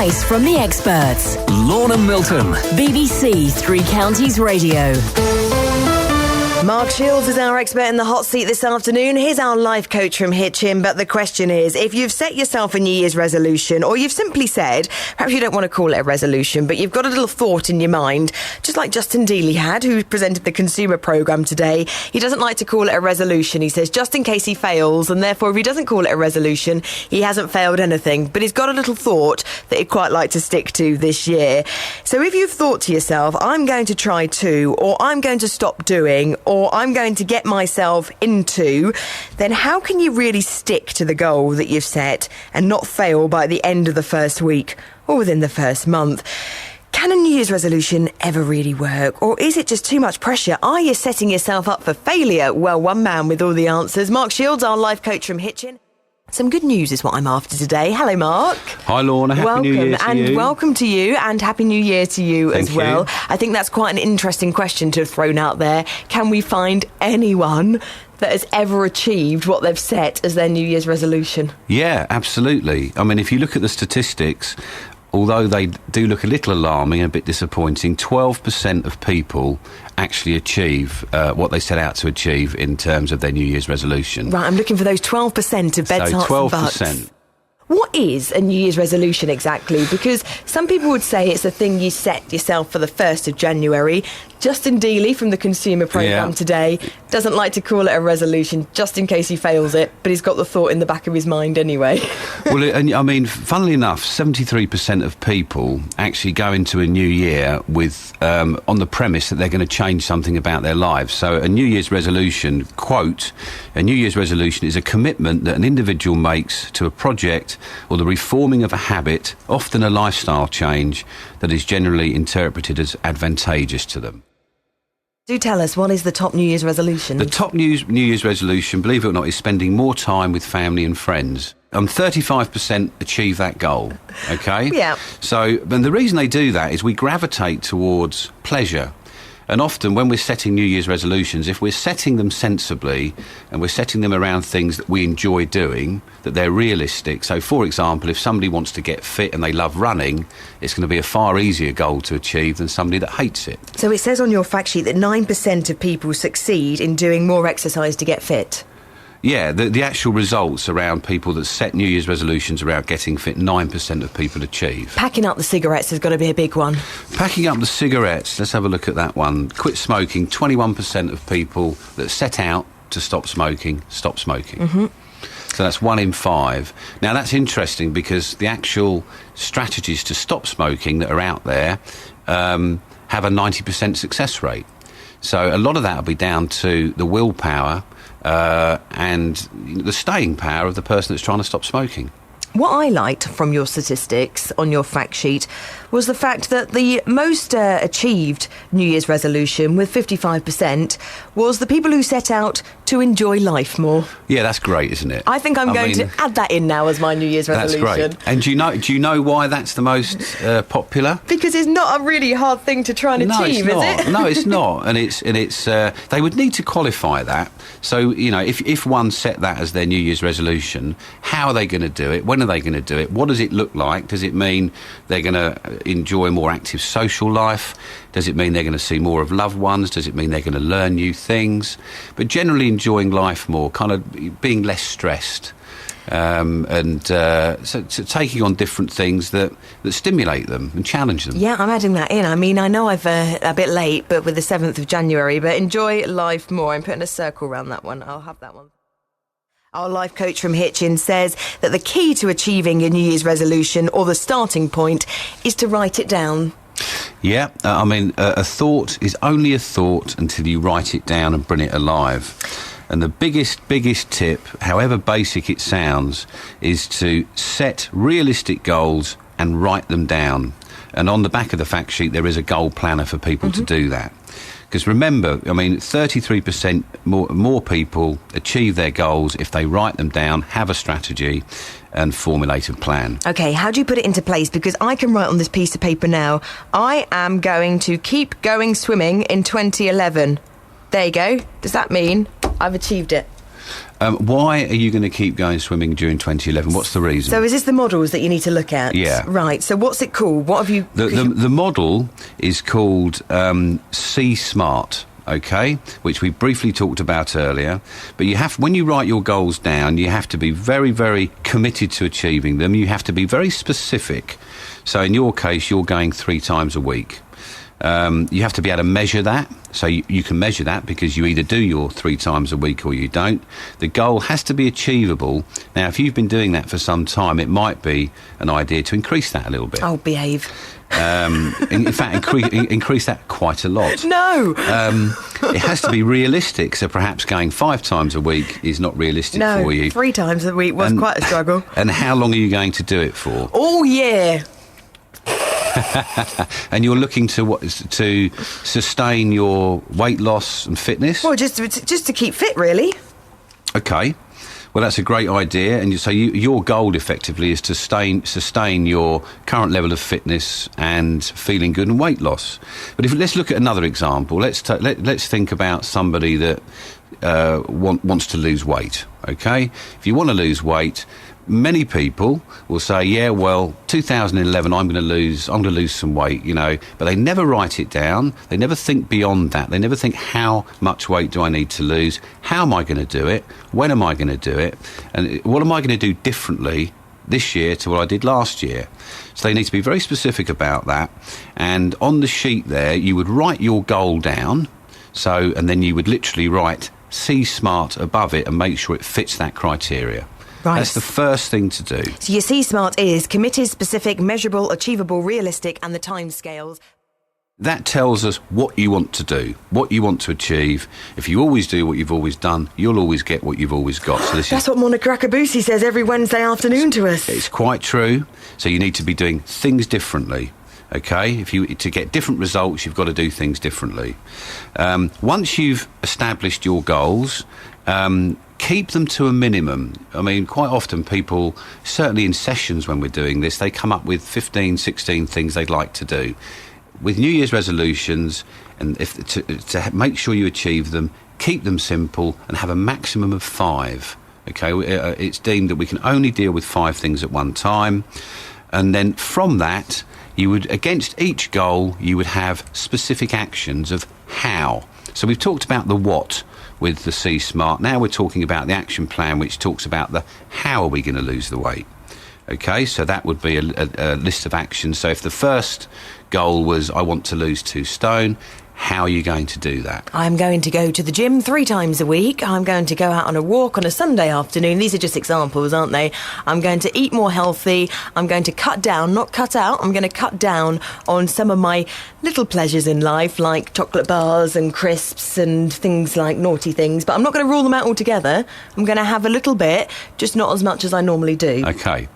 advice from the experts. Lorna Milton. BBC Three Counties Radio. Mark Shields is our expert in the hot seat this afternoon. He's our life coach from Hitchin. But the question is, if you've set yourself a New Year's resolution, or you've simply said, perhaps you don't want to call it a resolution, but you've got a little thought in your mind, just like Justin Dealey had, who presented the consumer programme today. He doesn't like to call it a resolution. He says, just in case he fails, and therefore if he doesn't call it a resolution, he hasn't failed anything. But he's got a little thought that he'd quite like to stick to this year. So if you've thought to yourself, I'm going to try to, or I'm going to stop doing, or I'm going to get myself into, then how can you really stick to the goal that you've set and not fail by the end of the first week or within the first month? Can a New Year's resolution ever really work? Or is it just too much pressure? Are you setting yourself up for failure? Well, one man with all the answers. Mark Shields, our life coach from Hitchin. Some good news is what I'm after today. Hello, Mark. Hi, Lorna. Happy New Year to you. And welcome to you, and Happy New Year to you as well. You. I think that's quite an interesting question to have thrown out there. Can we find anyone that has ever achieved what they've set as their New Year's resolution? Yeah, absolutely. I mean, if you look at the statistics, although they do look a little alarming and a bit disappointing, 12% of people actually achieve what they set out to achieve in terms of their New Year's resolution. Right, I'm looking for those 12% of beds, hearts and bucks. 12%. What is a New Year's resolution exactly? Because some people would say it's a thing you set yourself for the 1st of January. Justin Dealey from the consumer programme today doesn't like to call it a resolution just in case he fails it, but he's got the thought in the back of his mind anyway. Well, and I mean, funnily enough, 73% of people actually go into a new year with on the premise that they're going to change something about their lives. So a New Year's resolution, quote, a New Year's resolution is a commitment that an individual makes to a project or the reforming of a habit, often a lifestyle change, that is generally interpreted as advantageous to them. Do tell us, what is the top New Year's resolution? The top New Year's resolution, believe it or not, is spending more time with family and friends. 35% achieve that goal, okay? Yeah. So, and the reason they do that is we gravitate towards pleasure. And often when we're setting New Year's resolutions, if we're setting them sensibly and we're setting them around things that we enjoy doing, that they're realistic. So, for example, if somebody wants to get fit and they love running, it's going to be a far easier goal to achieve than somebody that hates it. So it says on your fact sheet that 9% of people succeed in doing more exercise to get fit. Yeah, the actual results around people that set New Year's resolutions around getting fit, 9% of people achieve. Packing up the cigarettes has got to be a big one. Packing up the cigarettes, let's have a look at that one. Quit smoking, 21% of people that set out to stop smoking, stop smoking. Mm-hmm. So that's 1 in 5. Now, that's interesting because the actual strategies to stop smoking that are out there have a 90% success rate. So a lot of that will be down to the willpower and the staying power of the person that's trying to stop smoking. What I liked from your statistics on your fact sheet was the fact that the most achieved New Year's resolution, with 55%, was the people who set out to enjoy life more. Yeah, that's great, isn't it? I think I'm going to add that in now as my New Year's resolution. That's great. And do you know why that's the most popular? Because it's not a really hard thing to try and achieve, is it? No, it's not. And it's they would need to qualify that. So, you know, if one set that as their New Year's resolution, how are they going to do it? When are they going to do it? What does it look like? Does it mean they're going to enjoy a more active social life? Does it mean they're going to see more of loved ones? Does it mean they're going to learn new things? But generally enjoying life more, kind of being less stressed, so taking on different things that stimulate them and challenge them. Yeah, I'm adding that in. I mean, I know I've a bit late, but with the 7th of January, but enjoy life more. I'm putting a circle around that one. I'll have that one. Our life coach from Hitchin says that the key to achieving a New Year's resolution, or the starting point, is to write it down. Yeah, I mean, a thought is only a thought until you write it down and bring it alive. And the biggest tip, however basic it sounds, is to set realistic goals and write them down. And on the back of the fact sheet, there is a goal planner for people to do that. Because remember, I mean, 33% more people achieve their goals if they write them down, have a strategy and formulate a plan. OK, how do you put it into place? Because I can write on this piece of paper now, I am going to keep going swimming in 2011. There you go. Does that mean I've achieved it? Why are you going to keep going swimming during 2011? What's the reason? So is this the models that you need to look at? Yeah. Right, so what's it called? What have you... The model is called Sea Smart, okay, which we briefly talked about earlier. But when you write your goals down, you have to be very, very committed to achieving them. You have to be very specific. So in your case, you're going 3 times a week. You have to be able to measure that. So you can measure that because you either do your 3 times a week or you don't. The goal has to be achievable. Now, if you've been doing that for some time, it might be an idea to increase that a little bit. Oh, behave. In fact, increase that quite a lot. No! It has to be realistic, so perhaps going 5 times a week is not realistic for you. 3 times a week was quite a struggle. And how long are you going to do it for? All year. And you're looking to sustain your weight loss and fitness? Well, just to keep fit, really. Okay. Well, that's a great idea. And so your goal, effectively, is to sustain your current level of fitness and feeling good and weight loss. But let's look at another example. Let's think about somebody that wants to lose weight. Okay, if you want to lose weight, many people will say, yeah, well, 2011, I'm going to lose some weight, but they never write it down. They never think beyond that. They never think, how much weight do I need to lose? How am I going to do it? When am I going to do it? And what am I going to do differently this year to what I did last year? So they need to be very specific about that. And on the sheet there, you would write your goal down. And then you would literally write Sea Smart above it and make sure it fits that criteria. Right. That's the first thing to do. So your C Smart is committed, specific, measurable, achievable, realistic, and the timescales. That tells us what you want to do, what you want to achieve. If you always do what you've always done, you'll always get what you've always got. So that's what Monica Akabusi says every Wednesday afternoon to us. It's quite true. So you need to be doing things differently. Okay, to get different results, you've got to do things differently. Once you've established your goals, keep them to a minimum. I mean, quite often people, certainly in sessions when we're doing this, they come up with 15, 16 things they'd like to do. With New Year's resolutions, and to make sure you achieve them, keep them simple and have a maximum of 5. Okay, it's deemed that we can only deal with 5 things at one time. And then from that, against each goal, you would have specific actions of how. So we've talked about the what with the C Smart. Now we're talking about the action plan, which talks about the how are we going to lose the weight. Okay, so that would be a list of actions. So if the first goal was I want to lose 2 stone, how are you going to do that? I'm going to go to the gym 3 times a week. I'm going to go out on a walk on a Sunday afternoon. These are just examples, aren't they? I'm going to eat more healthy. I'm going to cut down, not cut out. I'm going to cut down on some of my little pleasures in life, like chocolate bars and crisps and things like naughty things. But I'm not going to rule them out altogether. I'm going to have a little bit, just not as much as I normally do. Okay.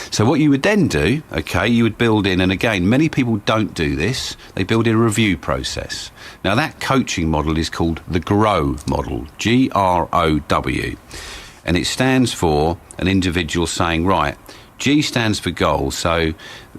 So what you would then do, you would build in, and again, many people don't do this, they build in a review process. Now, that coaching model is called the GROW model, G-R-O-W, and it stands for an individual saying, right, G stands for goal, so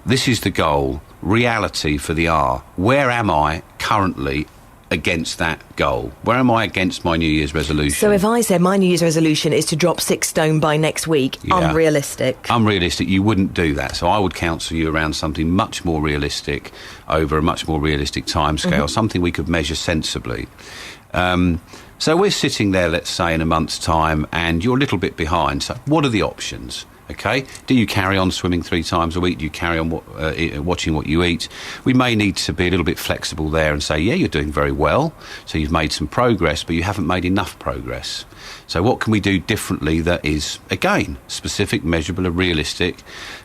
this is the goal, reality for the R. Where am I currently against that goal? Where am I against my New Year's resolution? So if I said my New Year's resolution is to drop 6 stone by next week, unrealistic. Unrealistic, you wouldn't do that. So I would counsel you around something much more realistic over a much more realistic timescale, something we could measure sensibly. So we're sitting there, let's say, in a month's time, and you're a little bit behind. So what are the options? Okay, do you carry on swimming 3 times a week? Do you carry on watching what you eat? We may need to be a little bit flexible there and say, yeah, you're doing very well, so you've made some progress, but you haven't made enough progress. So what can we do differently that is, again, specific, measurable, and realistic,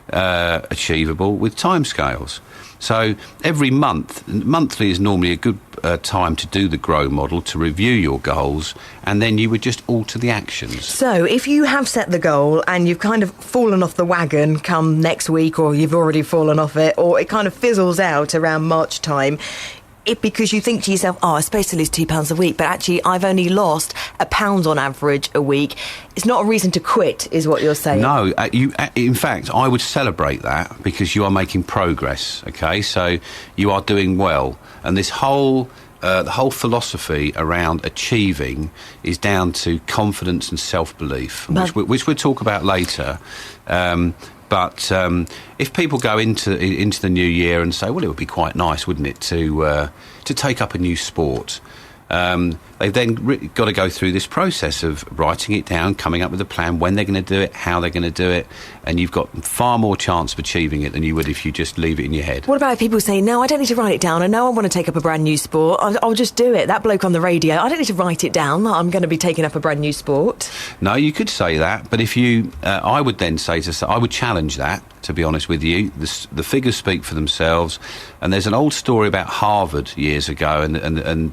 achievable with timescales? So every monthly is normally a good time to do the GROW model, to review your goals, and then you would just alter the actions. So if you have set the goal and you've kind of fallen off the wagon come next week, or you've already fallen off it, or it kind of fizzles out around March time, because you think to yourself, I'm supposed to lose £2 a week, but actually I've only lost £1 on average a week. It's not a reason to quit, is what you're saying. No, in fact, I would celebrate that because you are making progress, okay? So you are doing well. And this whole the whole philosophy around achieving is down to confidence and self-belief, which we'll talk about later. But if people go into the new year and say, well, it would be quite nice, wouldn't it, to take up a new sport? They've then got to go through this process of writing it down, coming up with a plan, when they're going to do it, how they're going to do it, and you've got far more chance of achieving it than you would if you just leave it in your head. What about people saying, no, I don't need to write it down, I know I want to take up a brand new sport, I'll just do it. That bloke on the radio, I don't need to write it down, I'm going to be taking up a brand new sport. No, you could say that, but if you, I would then say I would challenge that, to be honest with you. The figures speak for themselves, and there's an old story about Harvard years ago, and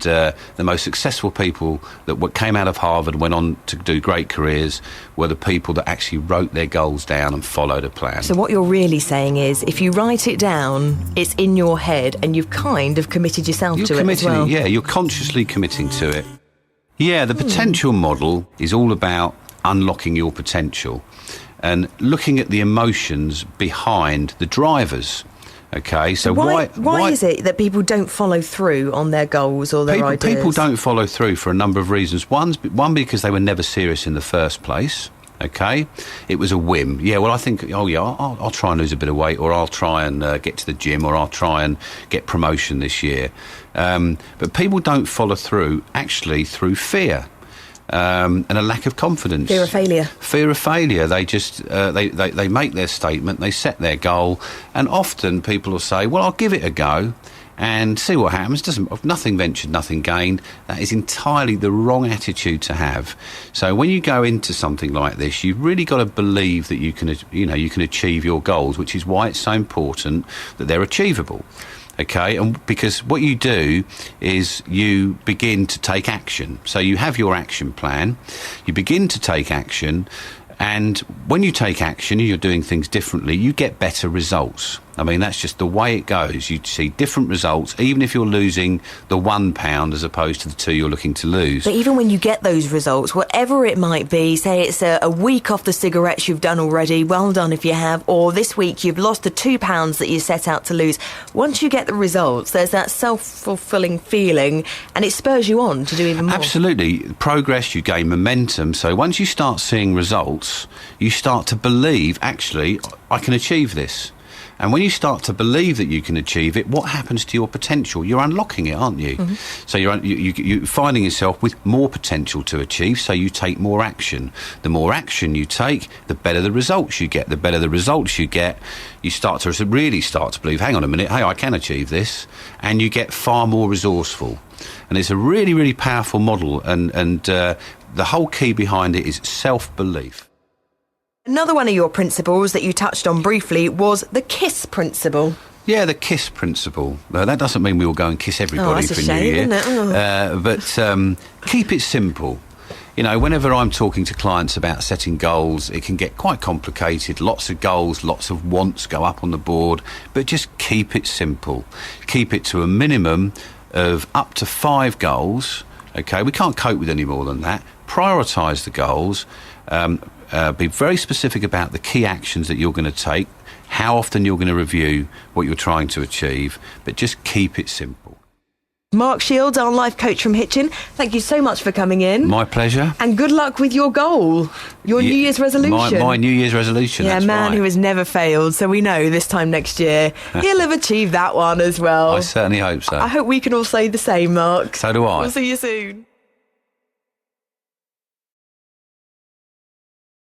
the most successful people that came out of Harvard and went on to do great careers were the people that actually wrote their goals down and followed a plan. So what you're really saying is, if you write it down, it's in your head, and you've kind of committed yourself to it as well. Yeah, you're consciously committing to it. Yeah, the potential model is all about unlocking your potential and looking at the emotions behind the drivers. Okay, so why is it that people don't follow through on their goals or their ideas? People don't follow through for a number of reasons. One, because they were never serious in the first place. Okay, it was a whim. Yeah, well, I think, I'll try and lose a bit of weight, or I'll try and get to the gym, or I'll try and get promotion this year. But people don't follow through actually through fear. And a lack of confidence. Fear of failure. Fear of failure. They just they make their statement, they set their goal, and often people will say, well, I'll give it a go and see what happens. Nothing ventured, nothing gained. That is entirely the wrong attitude to have. So when you go into something like this, you've really got to believe that you can achieve your goals, which is why it's so important that they're achievable. Okay, and because what you do is you begin to take action. So you have your action plan, you begin to take action, and when you take action and you're doing things differently, you get better results. I mean, that's just the way it goes. You see different results, even if you're losing the £1 as opposed to the 2 you're looking to lose. But even when you get those results, whatever it might be, say it's a week off the cigarettes you've done already, well done if you have, or this week you've lost the £2 that you set out to lose. Once you get the results, there's that self-fulfilling feeling, and it spurs you on to do even more. Absolutely. Progress, you gain momentum. So once you start seeing results, you start to believe, actually, I can achieve this. And when you start to believe that you can achieve it, what happens to your potential? You're unlocking it, aren't you? Mm-hmm. So you're finding yourself with more potential to achieve, so you take more action. The more action you take, the better the results you get. The better the results you get, you really start to believe, hang on a minute, hey, I can achieve this. And you get far more resourceful. And it's a really, really powerful model. And the whole key behind it is self-belief. Another one of your principles that you touched on briefly was the KISS principle. Yeah, the KISS principle. That doesn't mean we will go and kiss everybody for New Year. Isn't it? But keep it simple. You know, whenever I'm talking to clients about setting goals, it can get quite complicated. Lots of goals, lots of wants go up on the board. But just keep it simple. Keep it to a minimum of up to 5 goals. Okay, we can't cope with any more than that. Prioritise the goals. Be very specific about the key actions that you're going to take, how often you're going to review what you're trying to achieve, but just keep it simple. Mark Shields, our life coach from Hitchin, thank you so much for coming in. My pleasure. And good luck with your goal, your New Year's resolution. My New Year's resolution, yeah, that's man right. Who has never failed, so we know this time next year he'll have achieved that one as well. I certainly hope so. I hope we can all say the same, Mark. So do I. We'll see you soon.